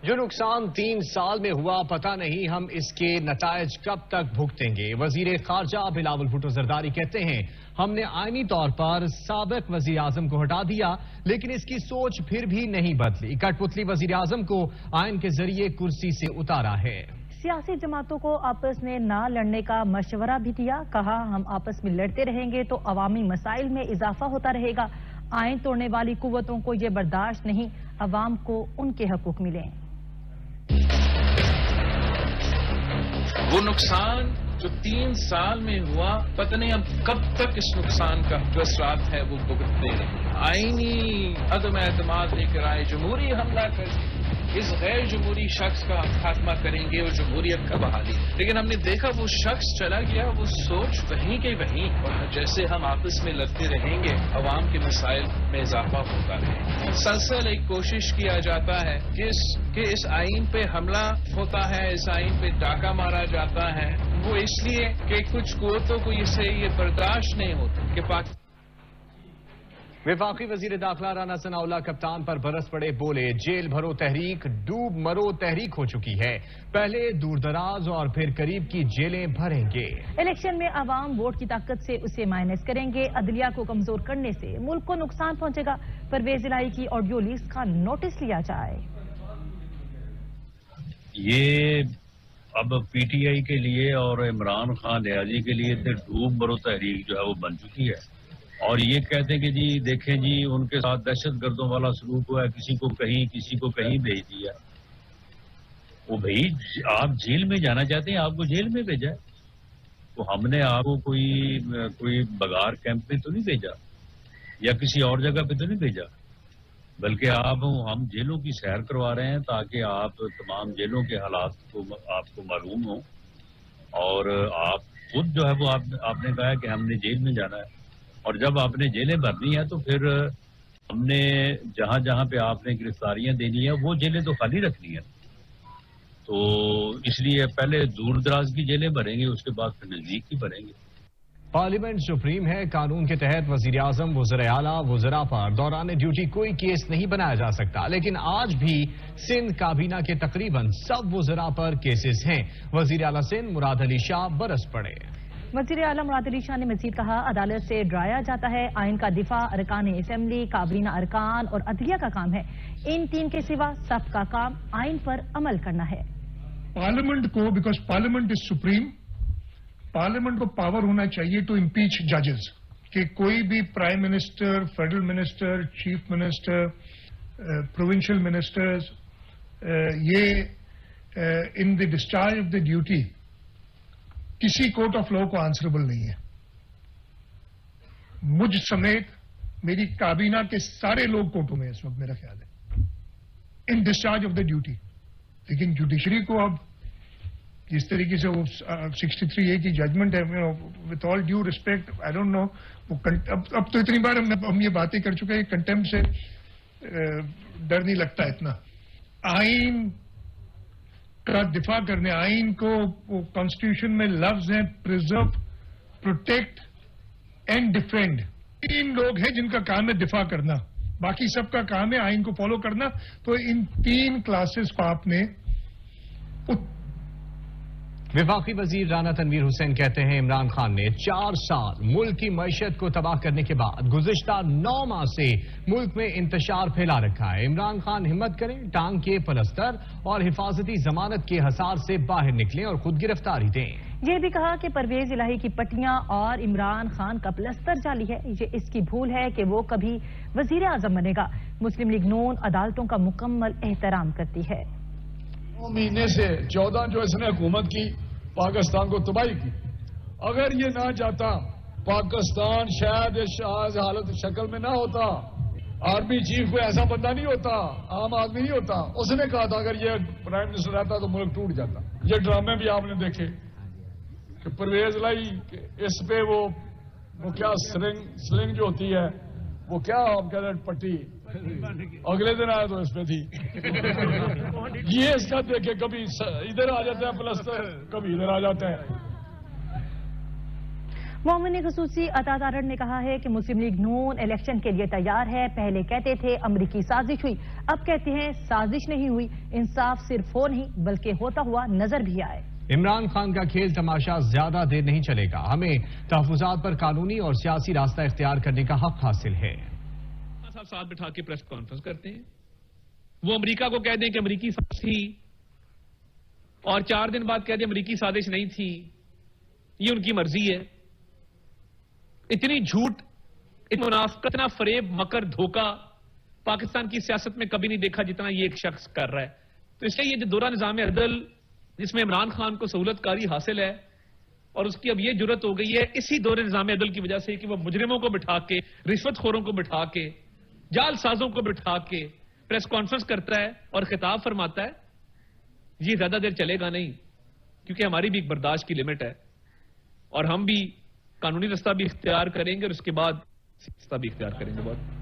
جو نقصان 3 سال میں ہوا پتہ نہیں ہم اس کے نتائج کب تک بھگتیں گے۔ وزیر خارجہ بلاول بھٹو زرداری کہتے ہیں ہم نے آئینی طور پر سابق وزیر اعظم کو ہٹا دیا لیکن اس کی سوچ پھر بھی نہیں بدلی۔ کٹ پتلی وزیر اعظم کو آئین کے ذریعے کرسی سے اتارا ہے۔ سیاسی جماعتوں کو آپس میں نہ لڑنے کا مشورہ بھی دیا، کہا ہم آپس میں لڑتے رہیں گے تو عوامی مسائل میں اضافہ ہوتا رہے گا۔ آئین توڑنے والی قوتوں کو یہ برداشت نہیں، عوام کو ان کے حقوق ملیں۔ وہ نقصان جو 3 سال میں ہوا پتہ نہیں ہم کب تک اس نقصان کا جو اثرات ہے وہ بھگتتے رہیں۔ آئینی عدم اعتماد لے کر آئے، جمہوری حملہ کر اس غیر جمہوری شخص کا خاتمہ کریں گے اور جمہوریت کا بحالی، لیکن ہم نے دیکھا وہ شخص چلا گیا، وہ سوچ وہیں کے وہیں، اور جیسے ہم آپس میں لڑتے رہیں گے عوام کے مسائل میں اضافہ ہوتا رہے گا۔ مسلسل ایک کوشش کیا جاتا ہے کہ اس آئین پہ حملہ ہوتا ہے، اس آئین پہ ڈاکہ مارا جاتا ہے، وہ اس لیے کہ کچھ قوتوں کو اسے یہ برداشت نہیں ہوتا کہ پاکستان۔ وفاقی وزیر داخلہ رانا ثناء اللہ کپتان پر برس پڑے، بولے جیل بھرو تحریک ڈوب مرو تحریک ہو چکی ہے، پہلے دور دراز اور پھر قریب کی جیلیں بھریں گے۔ الیکشن میں عوام ووٹ کی طاقت سے اسے مائنس کریں گے، عدلیہ کو کمزور کرنے سے ملک کو نقصان پہنچے گا۔ پرویز الہی کی آڈیو لیکس کا نوٹس لیا جائے۔ یہ اب پی ٹی آئی کے لیے اور عمران خان ریاضی کے لیے ڈوب مرو تحریک جو ہے وہ بن چکی ہے، اور یہ کہتے ہیں کہ جی دیکھیں جی ان کے ساتھ دہشت گردوں والا سلوک ہوا ہے، کسی کو کہیں کسی کو کہیں بھیج دیا۔ وہ بھائی آپ جیل میں جانا چاہتے ہیں، آپ کو جیل میں بھیجا ہے، تو ہم نے آپ کو کوئی بغار کیمپ میں تو نہیں بھیجا یا کسی اور جگہ پہ تو نہیں بھیجا، بلکہ ہم جیلوں کی سیر کروا رہے ہیں تاکہ آپ تمام جیلوں کے حالات کو آپ کو معلوم ہوں، اور آپ خود جو ہے وہ آپ نے کہا کہ ہم نے جیل میں جانا ہے، اور جب آپ نے جیلیں بھرنی ہیں تو پھر ہم نے جہاں جہاں پہ آپ نے گرفتاریاں دینی ہیں وہ جیلیں تو خالی رکھنی ہیں، تو اس لیے پہلے دور دراز کی جیلیں بھریں گے، اس کے بعد پھر نزدیک کی بھریں گے۔ پارلیمنٹ سپریم ہے، قانون کے تحت وزیر اعظم وزرائے اعلیٰ وزراء پر دوران ڈیوٹی کوئی کیس نہیں بنایا جا سکتا، لیکن آج بھی سندھ کابینہ کے تقریباً سب وزراء پر کیسز ہیں۔ وزیر اعلیٰ سندھ مراد علی شاہ برس پڑے۔ وزیر اعلیٰ مراد علی شاہ نے مزید کہا عدالت سے ڈرایا جاتا ہے، آئین کا دفاع ارکان اسمبلی، کابینہ ارکان اور عدلیہ کا کام ہے، ان 3 کے سوا سب کا کام آئین پر عمل کرنا ہے۔ پارلیمنٹ کو، because parliament is supreme, parliament کو پاور ہونا چاہیے ٹو امپیچ ججز، کہ کوئی بھی prime minister, federal minister, chief minister, provincial ministers, یہ ان دی ڈسچارج آف دی ڈیوٹی کسی کورٹ آف لا کو آنسربل نہیں ہے۔ مجھ سمیت میری کابینہ کے سارے لوگ کورٹوں میں اس وقت میرا خیال ہے ان ڈسچارج آف دا ڈیوٹی، لیکن جوڈیشری کو اب جس طریقے سے وہ 63A کی ججمنٹ ہے، with all due respect, I don't know, اب تو اتنی بار ہم یہ باتیں کر چکے ہیں، کنٹمپٹ سے ڈر نہیں لگتا اتنا۔ آئین کا دفاع کرنے، آئین کو کانسٹیٹیوشن میں لفظ ہیں پرزرو، پروٹیکٹ اینڈ ڈیفینڈ، 3 لوگ ہیں جن کا کام ہے دفاع کرنا، باقی سب کا کام ہے آئین کو فالو کرنا۔ تو ان 3 کلاسز کو آپ نے وفاقی وزیر رانا تنویر حسین کہتے ہیں عمران خان نے 4 سال ملک کی معیشت کو تباہ کرنے کے بعد گزشتہ 9 ماہ سے ملک میں انتشار پھیلا رکھا ہے۔ عمران خان ہمت کریں، ٹانگ کے پلستر اور حفاظتی ضمانت کے حصار سے باہر نکلیں اور خود گرفتاری دیں۔ یہ بھی کہا کہ پرویز الہی کی پٹیاں اور عمران خان کا پلستر جعلی ہے، یہ اس کی بھول ہے کہ وہ کبھی وزیر اعظم بنے گا۔ مسلم لیگ نون عدالتوں کا مکمل احترام کرتی ہے۔ 9 مہینے سے 14 جو اس نے حکومت کی، پاکستان کو تباہی کی۔ اگر یہ نہ چاہتا پاکستان شاید اس حالت شکل میں نہ ہوتا، آرمی چیف کوئی ایسا بندہ نہیں ہوتا، عام آدمی نہیں ہوتا۔ اس نے کہا تھا اگر یہ پرائم منسٹر رہتا تو ملک ٹوٹ جاتا۔ یہ ڈرامے بھی آپ نے دیکھے کہ پرویز الہی اس پہ وہ کیا سلنگ جو ہوتی ہے، وہ کیا آپ کہتے ہیں پٹی، اگلے دن آیا تو اس پہ تھی۔ یہ اس کا دیکھے کبھی ادھر آ جاتا ہے پلستر، کبھی ادھر آ جاتا ہے۔ مومن خصوصی عطا تارڑ نے کہا ہے کہ مسلم لیگ نون الیکشن کے لیے تیار ہے. پہلے کہتے تھے امریکی سازش ہوئی، اب کہتے ہیں سازش نہیں ہوئی. انصاف صرف ہو نہیں بلکہ ہوتا ہوا نظر بھی آئے. عمران خان کا کھیل تماشا زیادہ دیر نہیں چلے گا. ہمیں تحفظات پر قانونی اور سیاسی راستہ اختیار کرنے کا حق حاصل ہے. صاحب ساتھ بٹھا کے پریس کانفرنس کرتے ہیں، وہ امریکہ کو کہہ دیں کہ امریکی سازش تھی اور 4 دن بعد کہہ دیں امریکی سازش نہیں تھی. یہ ان کی مرضی ہے. اتنی جھوٹ، اتنی منافقت، اتنا فریب، مکر، دھوکہ پاکستان کی سیاست میں کبھی نہیں دیکھا جتنا یہ ایک شخص کر رہا ہے. تو اس لیے یہ جو دورہ نظام عدل جس میں عمران خان کو سہولت کاری حاصل ہے اور اس کی اب یہ جرت ہو گئی ہے اسی دور نظام عدل کی وجہ سے کہ وہ مجرموں کو بٹھا کے، رشوت خوروں کو بٹھا کے، جال سازوں کو بٹھا کے پریس کانفرنس کرتا ہے اور خطاب فرماتا ہے. یہ زیادہ دیر چلے گا نہیں، کیونکہ ہماری بھی ایک برداشت کی لمٹ ہے اور ہم بھی قانونی راستہ بھی اختیار کریں گے اور اس کے بعد راستہ بھی اختیار کریں گے. بہت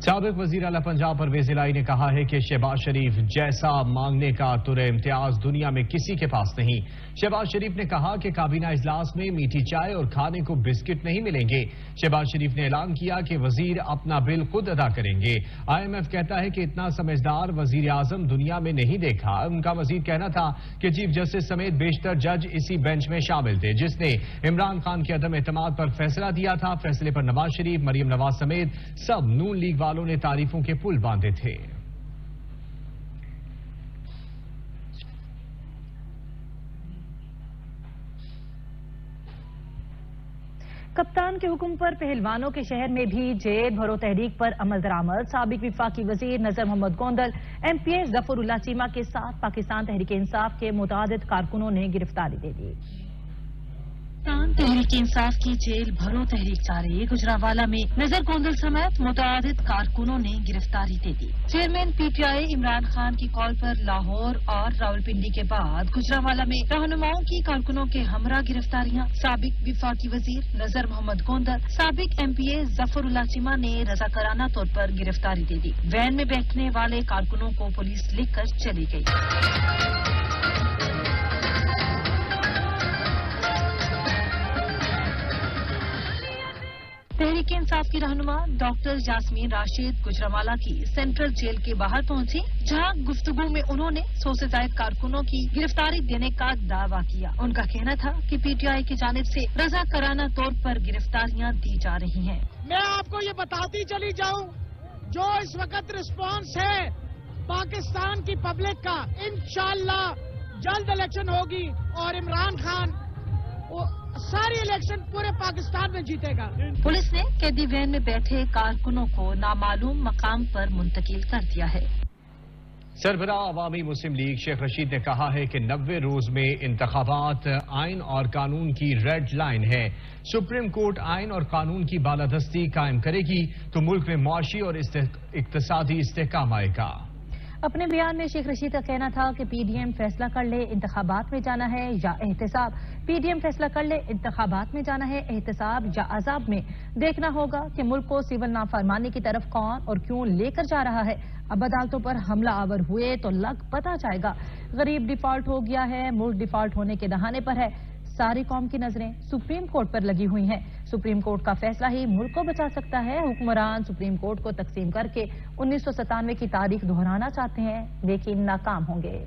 سابق وزیر اعلی پنجاب پرویز الہی نے کہا ہے کہ شہباز شریف جیسا مانگنے کا ترے امتیاز دنیا میں کسی کے پاس نہیں. شہباز شریف نے کہا کہ کابینہ اجلاس میں میٹھی چائے اور کھانے کو بسکٹ نہیں ملیں گے. شہباز شریف نے اعلان کیا کہ وزیر اپنا بل خود ادا کریں گے. IMF کہتا ہے کہ اتنا سمجھدار وزیر اعظم دنیا میں نہیں دیکھا. ان کا مزید کہنا تھا کہ چیف جسٹس سمیت بیشتر جج اسی بینچ میں شامل تھے جس نے عمران خان کے عدم اعتماد پر فیصلہ دیا تھا. فیصلے پر نواز شریف، مریم نواز سمیت سب نون لیگ والوں نے تعریفوں کے پل باندھے تھے. کپتان کے حکم پر پہلوانوں کے شہر میں بھی جیل بھرو تحریک پر عمل درآمد. سابق وفاقی وزیر نذر محمد گوندل، MP ظفر اللہ چیمہ کے ساتھ پاکستان تحریک انصاف کے متعدد کارکنوں نے گرفتاری دے دی. پاکستان تحریک انصاف کی جیل بھرو تحریک جاری. گجرانوالہ میں نذر گوندل سمیت متعدد کارکنوں نے گرفتاری دے دی. چیئرمین PTI عمران خان کی کال پر لاہور اور راولپنڈی کے بعد گجرانوالہ میں رہنماؤں کی کارکنوں کے ہمراہ گرفتاریاں. سابق وفاقی وزیر نذر محمد گوندل، سابق MPA ظفر اللہ چیمہ نے رضاکارانہ طور پر گرفتاری دے دی. وین میں بیٹھنے والے کارکنوں کو پولیس لکھ کر چلی گئی. تحریک انصاف کی رہنما ڈاکٹر یاسمین راشد گجرانوالہ کی سینٹرل جیل کے باہر پہنچی، جہاں گفتگو میں انہوں نے 100 سے زائد کارکنوں کی گرفتاری دینے کا دعویٰ کیا. ان کا کہنا تھا کہ PTI کی جانب سے رضاکارانہ طور پر گرفتاریاں دی جا رہی ہیں. میں آپ کو یہ بتاتی چلی جاؤں، جو اس وقت رسپانس ہے پاکستان کی پبلک کا، انشاءاللہ جلد الیکشن ہوگی اور عمران خان ساری الیکشن پورے پاکستان میں جیتے گا. پولیس نے قیدی وین میں بیٹھے کارکنوں کو نامعلوم مقام پر منتقل کر دیا ہے. سربراہ عوامی مسلم لیگ شیخ رشید نے کہا ہے کہ 90 روز میں انتخابات آئین اور قانون کی ریڈ لائن ہے. سپریم کورٹ آئین اور قانون کی بالادستی قائم کرے گی تو ملک میں معاشی اور اقتصادی استحکام آئے گا. اپنے بیان میں شیخ رشید کا کہنا تھا کہ PDM فیصلہ کر لے انتخابات میں جانا ہے یا احتساب. PDM فیصلہ کر لے انتخابات میں جانا ہے، احتساب یا عذاب میں. دیکھنا ہوگا کہ ملک کو سول نافرمانی کی طرف کون اور کیوں لے کر جا رہا ہے. اب عدالتوں پر حملہ آور ہوئے تو لگ پتا جائے گا. غریب ڈیفالٹ ہو گیا ہے، ملک ڈیفالٹ ہونے کے دہانے پر ہے. ساری قوم کی نظریں سپریم کورٹ پر لگی ہوئی ہیں. سپریم کورٹ کا فیصلہ ہی ملک کو بچا سکتا ہے. حکمران سپریم کورٹ کو تقسیم کر کے 1997 کی تاریخ دہرانا چاہتے ہیں لیکن ناکام ہوں گے.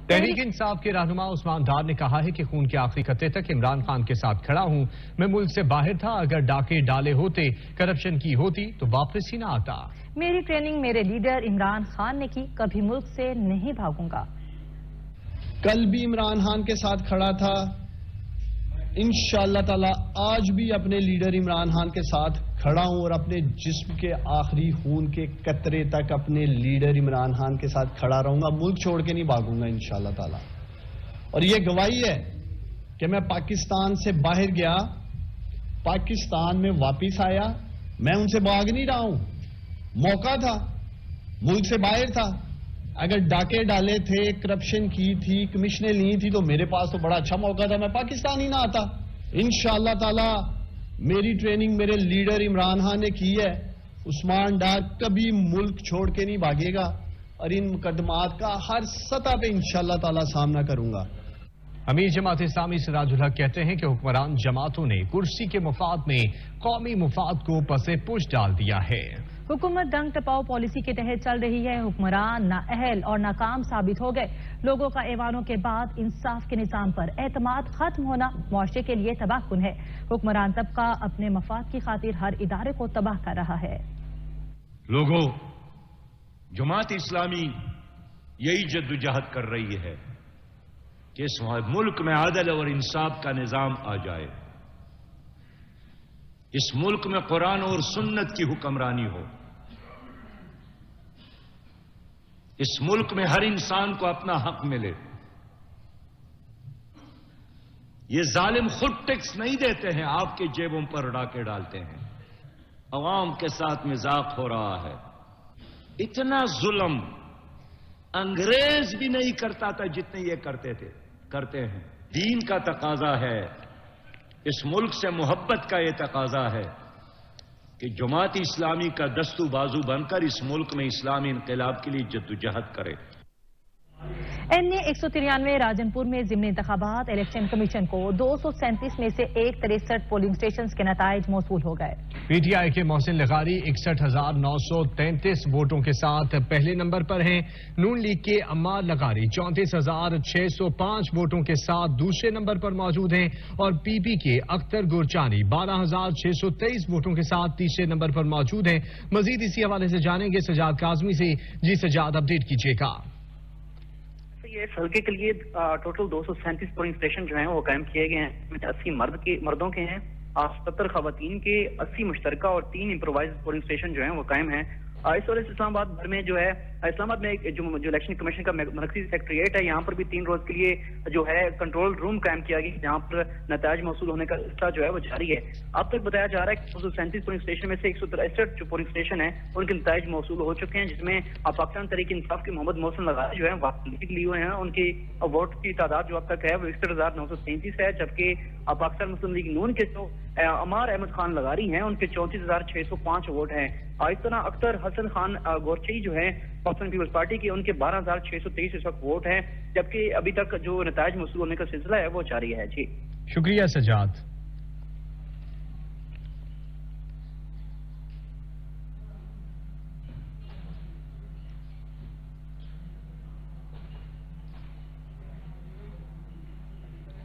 تحریک انصاف کے رہنما عثمان ڈار نے کہا ہے کہ خون کے آخری قطرے تک عمران خان کے ساتھ کھڑا ہوں. میں ملک سے باہر تھا، اگر ڈاکے ڈالے ہوتے، کرپشن کی ہوتی تو واپس ہی نہ آتا. میری ٹریننگ میرے لیڈر عمران خان نے کی، کبھی ملک سے نہیں بھاگوں گا. کل بھی عمران خان کے ساتھ کھڑا تھا، انشاءاللہ تعالی آج بھی اپنے لیڈر عمران خان کے ساتھ کھڑا ہوں اور اپنے جسم کے آخری خون کے قطرے تک اپنے لیڈر عمران خان کے ساتھ کھڑا رہوں گا. ملک چھوڑ کے نہیں بھاگوں گا انشاءاللہ تعالی. اور یہ گواہی ہے کہ میں پاکستان سے باہر گیا، پاکستان میں واپس آیا. میں ان سے بھاگ نہیں رہا ہوں، موقع تھا، ملک سے باہر تھا. اگر ڈاکے ڈالے تھے، کرپشن کی تھی، کمیشنیں لی تھی تو میرے پاس تو بڑا اچھا موقع تھا، میں پاکستان ہی نہ آتا. انشاءاللہ تعالی میری ٹریننگ میرے لیڈر عمران خان نے کی ہے. عثمان ڈار کبھی ملک چھوڑ کے نہیں بھاگے گا اور ان مقدمات کا ہر سطح پہ انشاءاللہ تعالی سامنا کروں گا۔ امیر جماعت اسلامی سراج الحق کہتے ہیں کہ حکمران جماعتوں نے کرسی کے مفاد میں قومی مفاد کو پس پش ڈال دیا ہے۔ حکومت دنگ ٹپاؤ پالیسی کے تحت چل رہی ہے، حکمران نااہل اور ناکام ثابت ہو گئے۔ لوگوں کا ایوانوں کے بعد انصاف کے نظام پر اعتماد ختم ہونا معاشرے کے لیے تباہ کن ہے۔ حکمران طبقہ اپنے مفاد کی خاطر ہر ادارے کو تباہ کر رہا ہے۔ لوگوں، جماعت اسلامی یہی جدوجہد کر رہی ہے کہ اس ملک میں عدل اور انصاف کا نظام آ جائے، اس ملک میں قرآن اور سنت کی حکمرانی ہو، اس ملک میں ہر انسان کو اپنا حق ملے۔ یہ ظالم خود ٹیکس نہیں دیتے ہیں، آپ کے جیبوں پر ڈاکے ڈالتے ہیں، عوام کے ساتھ مذاق ہو رہا ہے۔ اتنا ظلم انگریز بھی نہیں کرتا تھا جتنے یہ کرتے ہیں۔ دین کا تقاضا ہے، اس ملک سے محبت کا یہ تقاضا ہے کہ جماعت اسلامی کا دستو بازو بن کر اس ملک میں اسلامی انقلاب کے لیے جدوجہد کرے۔ این اے 193 راجن پور میں ضمنی انتخابات، الیکشن کمیشن کو 237 میں سے 163 پولنگ اسٹیشنز کے نتائج موصول ہو گئے۔ پی ٹی آئی کے محسن لغاری 61,933 ووٹوں کے ساتھ پہلے نمبر پر ہیں۔ نون لیگ کے عمار لغاری 34,605 ووٹوں کے ساتھ دوسرے نمبر پر موجود ہیں اور پی پی کے اختر گورچانی 12,623 ووٹوں کے ساتھ تیسرے نمبر پر موجود ہیں۔ مزید اسی حوالے سے جانیں گے سجاد کاظمی سے۔ جی سجاد، اپڈیٹ کیجیے گا۔ اس حلقے کے لیے ٹوٹل 237 پولنگ اسٹیشن جو ہیں وہ قائم کیے گئے ہیں۔ 80 مردوں کے ہیں، 70 خواتین کے، 80 مشترکہ اور 3 امپرووائز پولنگ اسٹیشن جو ہیں وہ قائم ہیں۔ اس وجہ سے اسلام آباد بھر میں جو ہے، اسلام آباد میں جو الیکشن کمیشن کا مرکزی سیکٹریٹ ہے، یہاں پر بھی 3 روز کے لیے جو ہے کنٹرول روم قائم کیا گیا، جہاں پر نتائج موصول ہونے کا سلسلہ جو ہے وہ جاری ہے۔ اب تک بتایا جا رہا ہے کہ 237 پولنگ اسٹیشن میں سے 163 جو پولنگ اسٹیشن ہیں ان کے نتائج موصول ہو چکے ہیں، جس میں پاکستان تحریک انصاف کے محمد محسن لغاری جو ہے لیے ہوئے ہیں۔ ان کی ووٹ کی تعداد جو اب تک ہے وہ 61,933 ہے، جبکہ پاکستان مسلم لیگ نون کے جو عمار احمد خان لغاری ہیں ان کے 34,605 ووٹ ہیں۔ اس طرح اختر حسن خان گورچئی جو ہے پاکستان پیپلز پارٹی کے، ان کے 12,623 اس وقت ووٹ ہیں، جبکہ ابھی تک جو نتائج موصول ہونے کا سلسلہ ہے وہ جاری ہے۔ جی شکریہ سجاد۔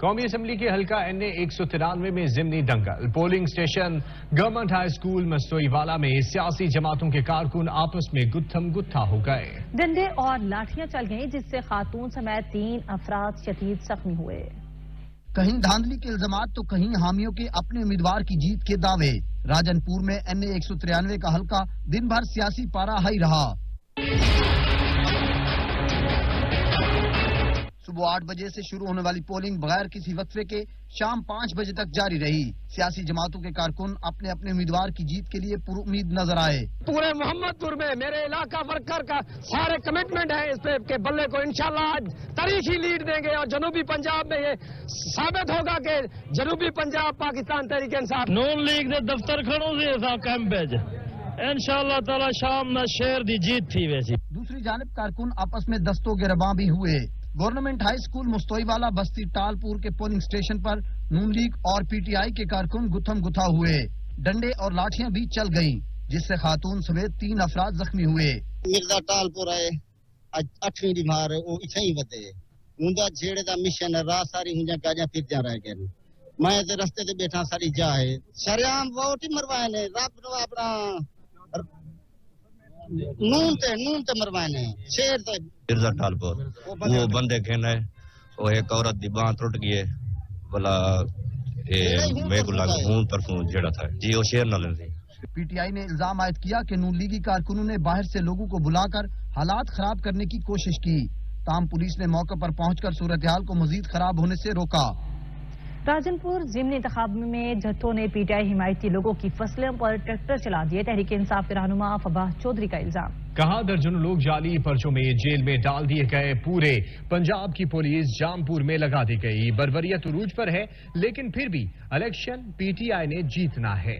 قومی اسمبلی کے حلقہ این اے 193 میں ضمنی دنگل، polling station government high school Mastoi والا میں سیاسی جماعتوں کے کارکن آپس میں گتھم گتھا ہو گئے۔ ڈنڈے اور لاٹھیاں چل گئیں، جس سے خاتون سمیت 3 افراد شدید زخمی ہوئے۔ کہیں دھاندلی کے الزامات تو کہیں حامیوں کے اپنے امیدوار کی جیت کے دعوے۔ راجن پور میں این اے 193 کا حلقہ دن بھر سیاسی پارا ہائی رہا۔ صبح 8 بجے سے شروع ہونے والی پولنگ بغیر کسی وقفے کے شام 5 بجے تک جاری رہی۔ سیاسی جماعتوں کے کارکن اپنے اپنے امیدوار کی جیت کے لیے پر امید نظر آئے۔ پورے محمد پور میں میرے علاقہ ورکر کا سارے کمٹمنٹ ہے اس پہ کہ بلے کو انشاءاللہ آج تاریخی لیڈ دیں گے، اور جنوبی پنجاب میں یہ ثابت ہوگا کہ جنوبی پنجاب پاکستان تحریک انصاف نون لیگ دے دفتر کھڑوں سے تھا کیمپیج انشاءاللہ تعالی شام میں شہر دی جیت تھی۔ ویسی دوسری جانب کارکن آپس میں دستوں گرباں بھی ہوئے۔ گورنمنٹ ہائی اسکول مستوئی والا بستی ٹالپور کے پولنگ اسٹیشن پر نون لیگ اور پی ٹی آئی کے کارکن گتھم گتھا ہوئے۔ ڈنڈے اور لاٹھیاں بھی چل گئیں، جس سے خاتون سمیت 3 افراد زخمی ہوئے۔ مرزا ٹالپور آئے 8ویں دی مار وہ اتھے ہی ودے ہوندا جھیڑے دا مشن راہ ساری ہونجا گاجاں پھر جا رہ گئے۔ میں تے رستے تے بیٹھا ساری جائے شریام ووٹ ہی مروائے نے، رب نو اپنا نون تے مروائے نے شیر تے مرزا ٹالپور وہ بندے کہنا ہے وہ ایک عورت دی باں ٹوٹ گئی ہے بلا میں کو لگا ہوں طرفوں جڑا تھا جی وہ شیر نہ لیندی۔ پی ٹی آئی نے الزام عائد کیا کہ نون لیگی کارکنوں نے باہر سے لوگوں کو بلا کر حالات خراب کرنے کی کوشش کی، تاہم پولیس نے موقع پر پہنچ کر صورتحال کو مزید خراب ہونے سے روکا۔ راجن پور ضمنی انتخاب میں جتھوں نے پی ٹی آئی حمایتی لوگوں کی فصلوں پر ٹریکٹر چلا دیے، تحریک انصاف کے رہنما فباہ چودھری کا الزام۔ کہا درجنوں لوگ جعلی پرچوں میں جیل میں ڈال دیے گئے، پورے پنجاب کی پولیس جامپور میں لگا دی گئی، بربریت عروج پر ہے لیکن پھر بھی الیکشن پی ٹی آئی نے جیتنا ہے۔